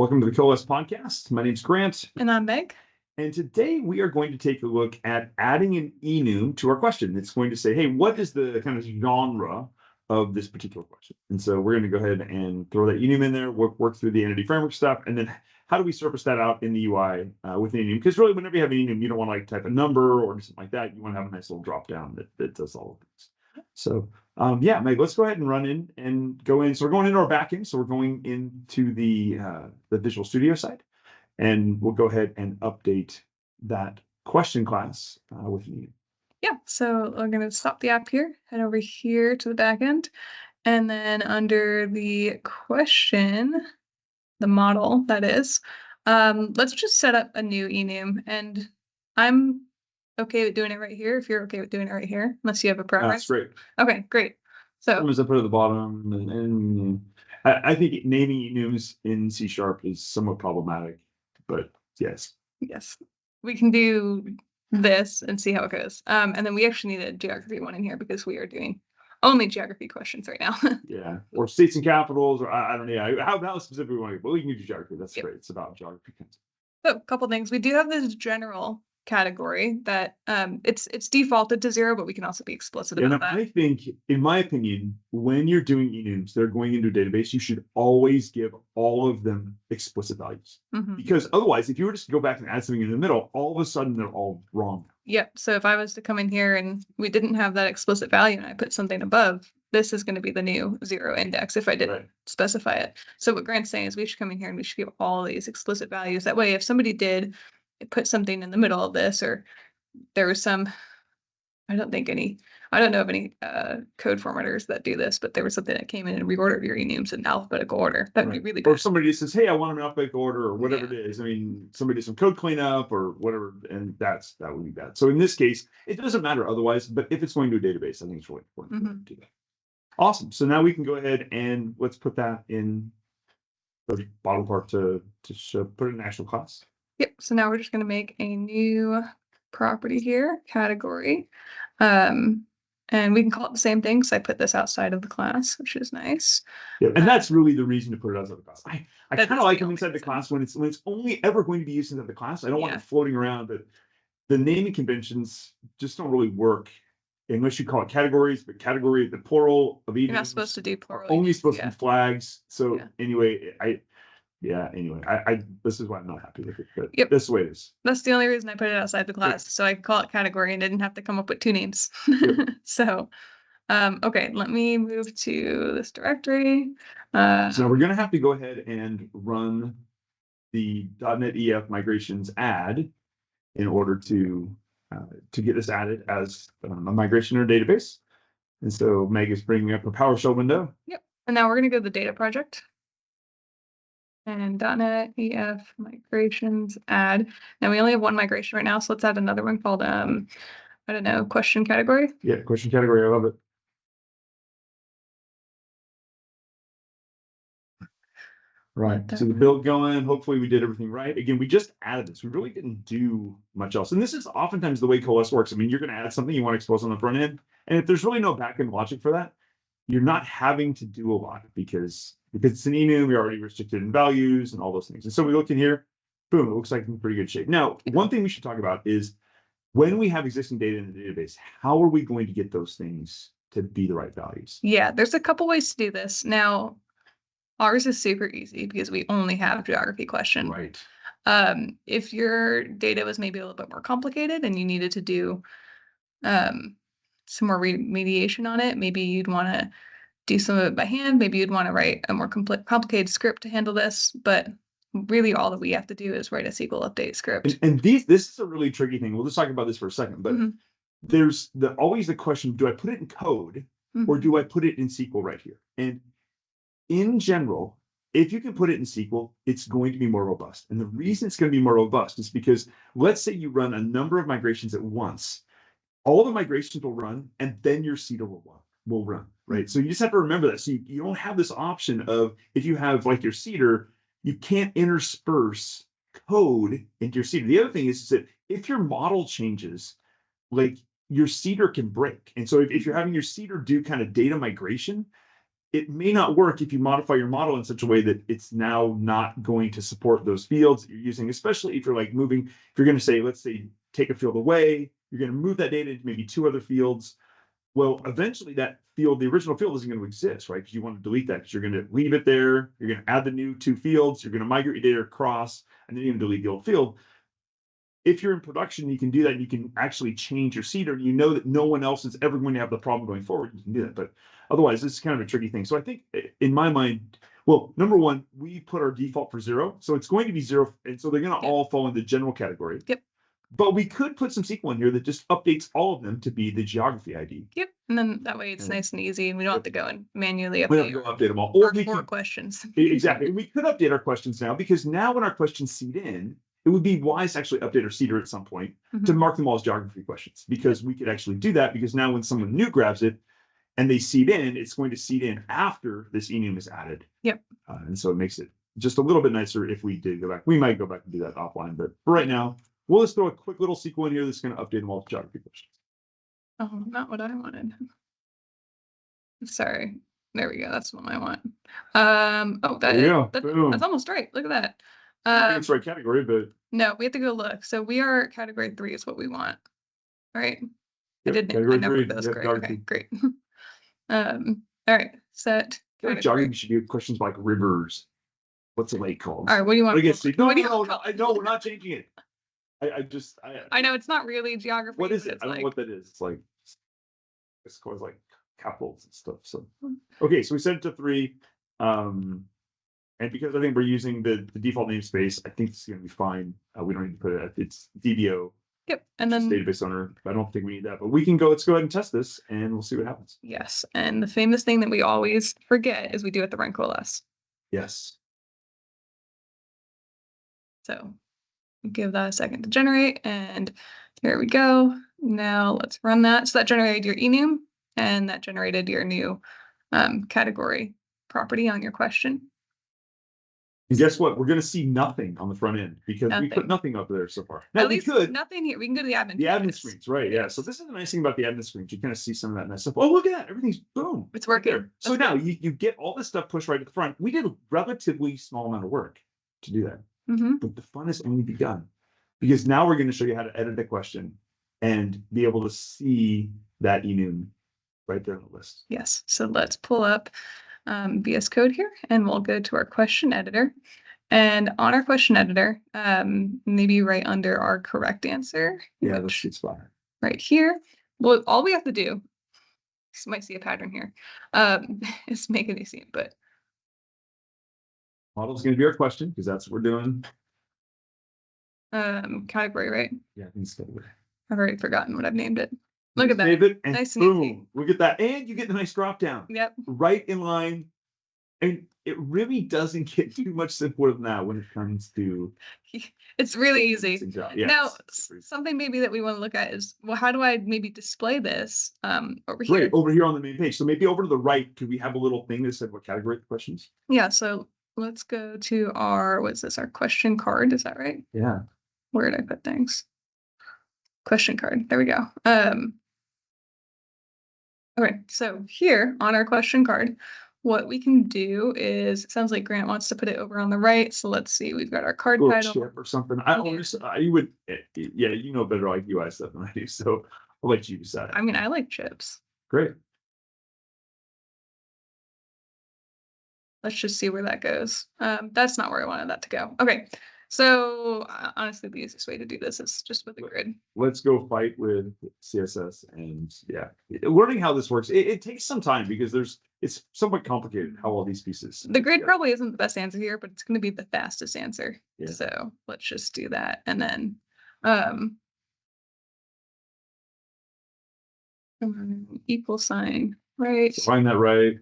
Welcome to the Coalesce podcast. My name's Grant. And I'm Meg. And today we are going to take a look at adding an enum to our question. It's going to say, hey, what is the kind of genre of this particular question? And so we're going to go ahead and throw that enum in there, work through the entity framework stuff, and then how do we surface that out in the UI with an enum? Because really, whenever you have an enum, you don't want to like type a number or something like that. You want to have a nice little drop down that does all of these. So yeah, Meg, let's go ahead and run in and go in. So we're going into our backend. So we're going into the Visual Studio side, and we'll go ahead and update that question class with an enum. Yeah, so I'm going to stop the app here, head over here to the backend, and then under the question, the model that is, let's just set up a new enum, and I'm okay with doing it right here if you're okay with doing it right here, unless you have a preference. That's great. Okay, great. So as I put at the bottom, and I think naming enums in C# is somewhat problematic, but yes, we can do this and see how it goes. And then we actually need a geography one in here because we are doing only geography questions right now. Yeah, or states and capitals, or I don't know. How specifically we want to go, but we can do geography. That's great. It's about geography. So a couple things. We do have this general category that it's defaulted to 0, but we can also be explicit about that. I think, in my opinion, when you're doing enums, they're going into a database, you should always give all of them explicit values. Because otherwise, if you were just to go back and add something in the middle, all of a sudden they're all wrong. Yep. So if I was to come in here and we didn't have that explicit value and I put something above, this is going to be the new 0 index if I didn't specify it. So what Grant's saying is we should come in here and we should give all these explicit values. That way, if somebody did put something in the middle of this, or there was some, I don't know of any code formatters that do this, but there was something that came in and reordered your enums in alphabetical order. That would be really bad. Or if somebody just says, hey, I want them in alphabetical order, or whatever it is. I mean, somebody did some code cleanup or whatever, and that would be bad. So in this case, it doesn't matter otherwise, but if it's going to a database, I think it's really important to do that. Awesome. So now we can go ahead and let's put that in the bottom part to put it in an actual class. Yep. So now we're just going to make a new property here, category. And we can call it the same thing because I put this outside of the class, which is nice. Yeah, and that's really the reason to put it outside the class. I kind of like them inside the class when it's only ever going to be used inside the class. I don't want it floating around, but the naming conventions just don't really work unless you call it categories. But category, the plural of enums, you're not supposed to do plural. Only supposed to be flags. So anyway, this is why I'm not happy with it, but that's the way it is. That's the only reason I put it outside the class, so I could call it category and didn't have to come up with 2 names. So, okay, let me move to this directory. So we're going to have to go ahead and run the .NET EF migrations add in order to get this added as a migration or database. And so Meg is bringing up a PowerShell window. Yep, and now we're going to go to the data project. And .NET EF migrations add. Now we only have one migration right now, so let's add another one called question category. Yeah, question category. I love it. Right. So the build going. Hopefully we did everything right. Again, we just added this. We really didn't do much else. And this is oftentimes the way Coalesce works. I mean, you're going to add something you want to expose on the front end, and if there's really no backend logic for that, you're not having to do a lot because it's an enum, you're already restricted in values and all those things. And so we look in here, boom, it looks like in pretty good shape. Now, one thing we should talk about is when we have existing data in the database, how are we going to get those things to be the right values? Yeah, there's a couple ways to do this. Now, ours is super easy because we only have geography question. Right. If your data was maybe a little bit more complicated and you needed to do some more remediation on it, maybe you'd want to do some of it by hand. Maybe you'd want to write a more complicated script to handle this, but really all that we have to do is write a SQL update script. And this is a really tricky thing. We'll just talk about this for a second, but there's always the question, do I put it in code or do I put it in SQL right here? And in general, if you can put it in SQL, it's going to be more robust. And the reason it's going to be more robust is because let's say you run a number of migrations at once. All the migrations will run, and then your seeder will run, right? So you just have to remember that. So you don't have this option of, if you have like your seeder, you can't intersperse code into your seeder. The other thing is that if your model changes, like your seeder can break. And so if you're having your seeder do kind of data migration, it may not work if you modify your model in such a way that it's now not going to support those fields that you're using, especially if you're like moving, if you're going to say, let's say, take a field away, you're going to move that data into maybe 2 other fields. Well, eventually that field, the original field, isn't going to exist, right? Because you want to delete that because you're going to leave it there. You're going to add the new 2 fields. You're going to migrate your data across, and then you're going to delete the old field. If you're in production, you can do that. And you can actually change your seeder. And you know that no one else is ever going to have the problem going forward. You can do that. But otherwise, this is kind of a tricky thing. So I think in my mind, well, number one, we put our default for 0. So it's going to be 0. And so they're going to all fall in the general category. Yep. But we could put some SQL in here that just updates all of them to be the geography ID. Yep. And then that way it's nice and easy, and we don't have to go and manually We don't update, have to go update them all. Or we 4 could, questions. exactly. We could update our questions now, because now when our questions seed in, it would be wise to actually update our seeder at some point to mark them all as geography questions, because we could actually do that, because now when someone new grabs it and they seed in, it's going to seed in after this enum is added. Yep. And so it makes it just a little bit nicer if we did go back. We might go back and do that offline, but for right now, we'll just throw a quick little SQL in here that's going to update them all with geography questions. Oh, not what I wanted. Sorry. There we go. That's what I want. Oh, that's almost right. Look at that. I think it's right category, but no, we have to go look. So we are category 3 is what we want, right? Yep, I did category I numbered 3. those Yep, great. geography. Okay, great. All right, set. I feel like geography should be questions like rivers. What's a lake called? All right, what do you want? No, we're not changing it. I know it's not really geography. What is it? I don't like, know what that is. It's like it's called like capitals and stuff. So okay, so we set it to 3. And because I think we're using the default namespace, I think it's going to be fine. We don't need to put it. It's DBO. Yep, and then database owner. I don't think we need that, but we can go. Let's go ahead and test this, and we'll see what happens. Yes, and the famous thing that we always forget is we do have to run Coalesce. Yes. So give that a second to generate, and here we go. Now let's run that. So that generated your enum, and that generated your new category property on your question. And guess what? We're going to see nothing on the front end because we put nothing up there so far. Now, at least nothing here. We can go to the admin. The admin screens, right? Yeah. So this is the nice thing about the admin screens. You kind of see some of that nice stuff. Oh, look at that! Everything's boom. It's working. Right, so now you get all this stuff pushed right at the front. We did a relatively small amount of work to do that, but the fun has only begun, because now we're going to show you how to edit a question and be able to see that enum right there on the list. Yes. So let's pull up VS Code here, and we'll go to our question editor. And on our question editor, maybe right under our correct answer. Yeah, that's a good spot. Right here. Well, all we have to do, you might see a pattern here, is make a new scene, but model's going to be our question, because that's what we're doing. Category, right? Yeah, I think it's category. I've already forgotten what I've named it. Look at that. Save it, and nice boom. and easy. Look at that. And you get the nice drop down. Yep. Right in line. And it really doesn't get too much simpler than that when it comes to. It's really easy. Yeah, now, something maybe that we want to look at is, well, how do I maybe display this over here? Right, over here on the main page. So maybe over to the right, could we have a little thing that said what category the questions? Yeah, so let's go to our, what's this, our question card, is that right? Yeah. Where did I put things? Question card, there we go. Okay, so here on our question card, what we can do is, it sounds like Grant wants to put it over on the right. So let's see, we've got our card title. Chip or something. You would, yeah, you know better like UI stuff than I do. So I'll let you decide. I mean, I like chips. Great. Let's just see where that goes. That's not where I wanted that to go. Okay. So honestly, the easiest way to do this is just with a grid. Let's go fight with CSS, and yeah, learning how this works. It takes some time because it's somewhat complicated how all these pieces. The grid probably isn't the best answer here, but it's going to be the fastest answer. Yeah. So let's just do that, and then equal sign, right? Find that right.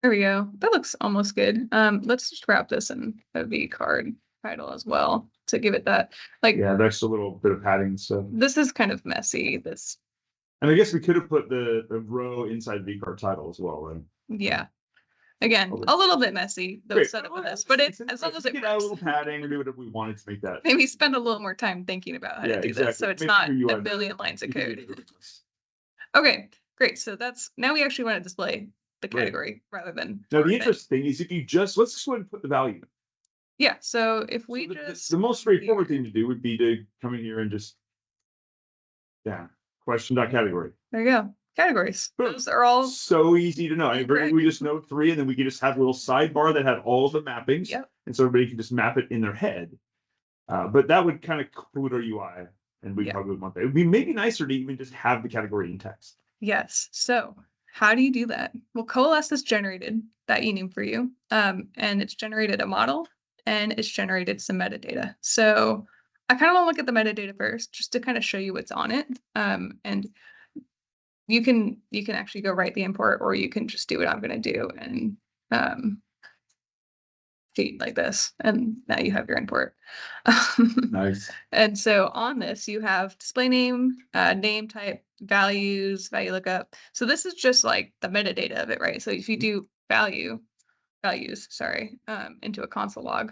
There we go. That looks almost good. Let's just wrap this in a V card title as well to give it that, like, yeah, there's a little bit of padding. So this is kind of messy. This, and I guess we could have put the row inside V card title as well, right? Yeah. Again, a little bit messy the setup of this, but it's as long as it works. A little padding or do whatever we wanted to make that. Maybe spend a little more time thinking about how to do this, so it's not a billion lines of code. Okay. Great. So now we actually want to display the category rather than. Now, the interesting thing is if you let's just go ahead and put the value. Yeah. So if we the most straightforward thing to do would be to come in here and just, question.category. There you go. Categories. Those are all so easy to know. We just know 3, and then we can just have a little sidebar that had all the mappings. Yep. And so everybody can just map it in their head. But that would kind of include our UI, and we probably would want that. It would be maybe nicer to even just have the category in text. Yes. So how do you do that? Well, Coalesce has generated that enum for you, and it's generated a model, and it's generated some metadata. So I kind of want to look at the metadata first, just to kind of show you what's on it. And you can actually go write the import, or you can just do what I'm going to do and feed like this, and now you have your import. Nice. And so on this, you have display name, name type, values, value lookup. So this is just like the metadata of it, right? So if you do values, into a console log,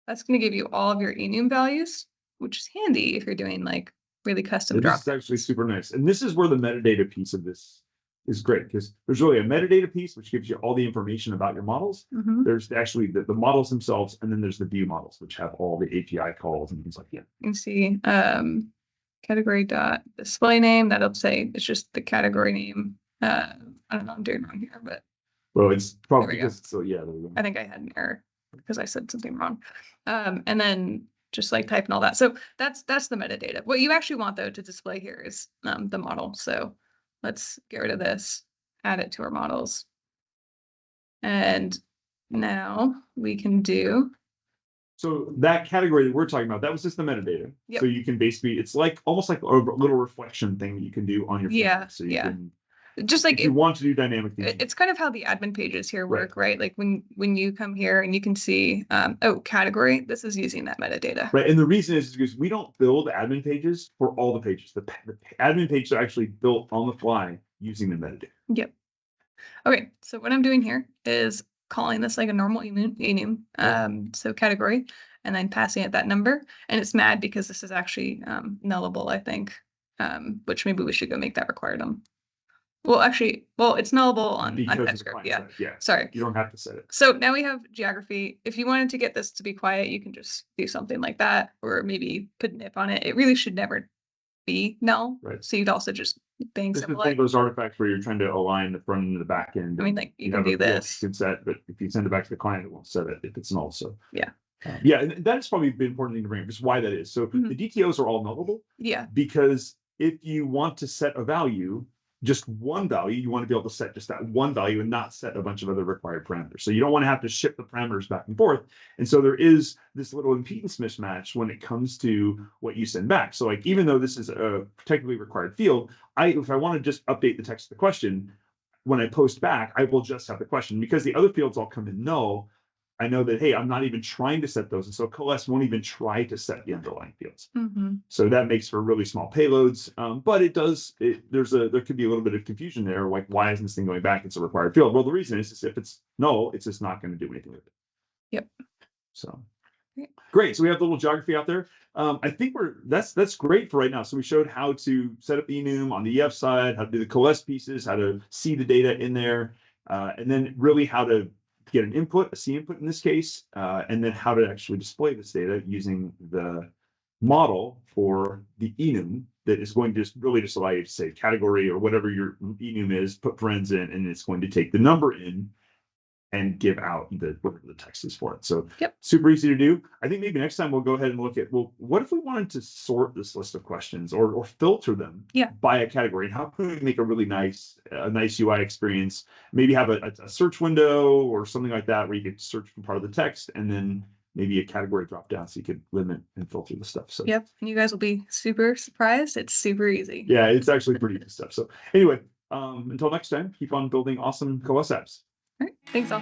that's going to give you all of your enum values, which is handy if you're doing like really custom drop. This is actually super nice. And this is where the metadata piece of this is great, because there's really a metadata piece, which gives you all the information about your models. There's actually the models themselves, and then there's the view models, which have all the API calls and things like that. You can see category dot display name. That'll say it's just the category name. I don't know, I'm doing wrong here, but well, it's probably because so yeah. There we go. I think I had an error because I said something wrong. And then just like type and all that. So that's the metadata. What you actually want though to display here is the model. So let's get rid of this, add it to our models. And now we can do. So that category that we're talking about, that was just the metadata. Yep. So you can basically, it's like almost like a little reflection thing that you can do on your phone. So you can, just like if you want to do dynamic things. It's kind of how the admin pages here work, right? Like when you come here and you can see, category, this is using that metadata. Right. And the reason is because we don't build admin pages for all the pages. The admin pages are actually built on the fly using the metadata. Yep. Okay. So what I'm doing here is calling this like a normal enum. So category, and then passing it that number. And it's mad because this is actually nullable, I think, which maybe we should go make that required. Well, actually, it's nullable on TypeScript. Yeah. Sorry. You don't have to set it. So now we have geography. If you wanted to get this to be quiet, you can just do something like that, or maybe put an if on it. It really should never be null. Right. So you'd also just bang this symbol. This is those artifacts where you're trying to align the front and the back end. I mean, like you can do this. You can set, but if you send it back to the client, it won't set it if it's null. So yeah. And that's probably the important thing to bring up, just why that is. So the DTOs are all nullable. Yeah. Because if you want to set a value, just one value, you want to be able to set just that one value and not set a bunch of other required parameters. So you don't want to have to ship the parameters back and forth. And so there is this little impedance mismatch when it comes to what you send back. So like, even though this is a technically required field, if I want to just update the text of the question, when I post back, I will just have the question, because the other fields all come in null. I know that, hey, I'm not even trying to set those. And so Coalesce won't even try to set the underlying fields. So that makes for really small payloads. But there could be a little bit of confusion there. Like, why isn't this thing going back? It's a required field. Well, the reason is if it's null, it's just not going to do anything with it. Yep. So great. So we have the little geography out there. I think that's great for right now. So we showed how to set up the enum on the EF side, how to do the Coalesce pieces, how to see the data in there, and then really how to get an input, a C input in this case, and then how to actually display this data using the model for the enum that is going to just allow you to say category or whatever your enum is, put parens in, and it's going to take the number in and give out whatever the text is for it. So super easy to do. I think maybe next time we'll go ahead and look at, well, what if we wanted to sort this list of questions or filter them by a category? And how can we make a really nice UI experience? Maybe have a search window or something like that where you could search for part of the text, and then maybe a category drop down so you could limit and filter the stuff. So and you guys will be super surprised. It's super easy. Yeah, it's actually pretty good stuff. So anyway, until next time, keep on building awesome Coalesce apps. All right. Thanks all.